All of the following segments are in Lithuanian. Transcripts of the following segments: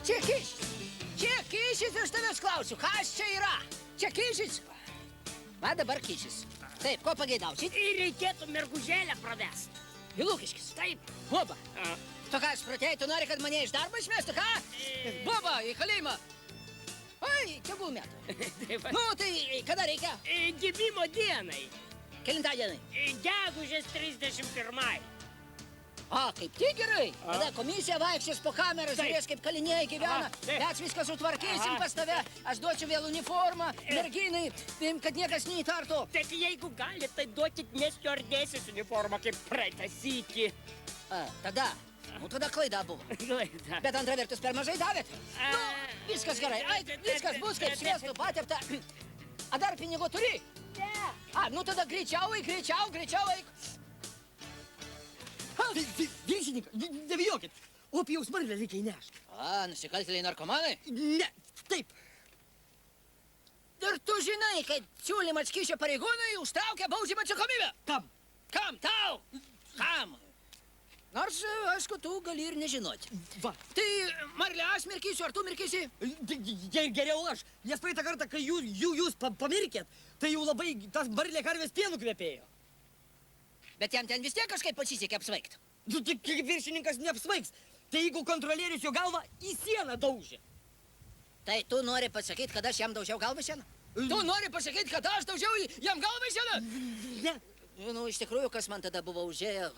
Čia kyšis. Čia kyšis, aš tavęs klausiu, kas čia yra? Čia kyšis? Va dabar kyšis. Taip, ko pageidausit? Reikėtų mergužėlę pravest. Į Lukiškis. Taip. Boba. Tu ką, sprotėjai, tu nori, kad mane iš darbo išmestų, ką? Boba, į kalėjimą. Oi, čia buvo metų. Nu, tai kada reikia? Gimimo dienai. Kelintą dienai? Gegužės 31. A, kaip tik gerai. Tada komisija vaikščios po kamerą, žiūrės, kaip kaliniai gyvena. Mes viską sutvarkysim pas tave. Aš duočiau vėl uniformą, merginai, kad niekas neįtartų. Tik jeigu gali, tai duokit ne stiuardesės uniformą, kaip praeitą sykį. Tada. Nu, tada klaida buvo. Klaida. Bet antra vertus per mažai davėt. Nu, viskas gerai. Ai, viskas bus kaip sviestu patepta. A dar pinigų turi? Ne. A, nu tada greičiau eik. Viršininką, nebijokit. Opijaus marlę reikia įnešti. A, nusikaltėliai narkomanai? Ne, taip. Ir tu žinai, kad siūlymas kyšio pareigūnui užtraukia baudžiamą atsakomybę. Kam? Kam? Tau? Kam? Nors, aišku, tu gali ir nežinoti. Va. Tai marlę aš mirkysiu, ar tu mirkysi? Geriau aš, nes praeitą kartą, kai jūs pamirkėt, tai jau labai tas marlė karvės pienų kvepėjo. Bet jam ten vis tiek kažkaip pasisekė apsvaigt. Nu, tik viršininkas neapsvaigs. Tai jeigu kontrolierius jo galvą į sieną daužė. Tai tu nori pasakyti, kad aš jam daužiau galvą sieną? Tu nori pasakyti, kad aš daužiau jam galvą sieną? Ne. Nu, iš tikrųjų, kas man tada buvo užėję?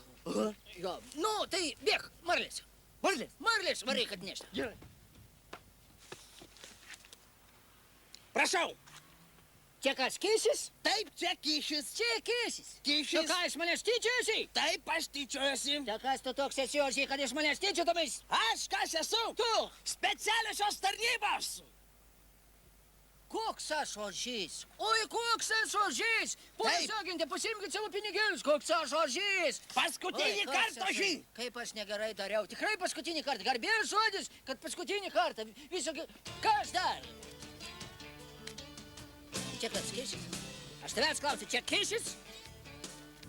Jo. Nu, tai bėk, marlės. Marlės? Marlės, varai, kad nešta. Gerai. Prašau. Čia kas, kyšis? Taip, čia kyšis. Čia kyšis. Kyšis. Tu ką, iš manęs tyčiojusi? Taip, aš tyčiojuosi. Tai kas tu toks esi, ožiai, kad iš manęs tyčiotumais? Aš kas esu? Tu! Specialiosios tarnybos. Koks aš ožys? Oi, koks aš ožys? Pone Taip. Saginte, pasiimkit savo pinigėlius, koks aš ožys? Paskutinį kartą, ožy. Kaip aš negerai dariau. Tikrai paskutinį kartą. Garbės žodis, kad paskutinį kartą. Kas dar? Čia kas, kyšis? Aš tavęs klausiu, čia kyšis?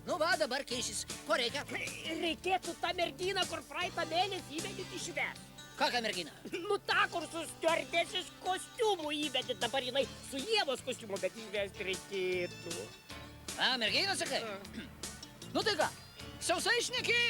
Nu va, dabar kyšis. Ko reikia? Reikėtų tą merginą, kur praeitą mėnesį įvedit išvest. Kokią merginą? Nu, tą, kur su stiuardesės kostiumu įvedit. Dabar jinai su Ievos kostiumu, bet įvesti reikėtų. A, merginą sakai? Nu tai ką, sausai šneki?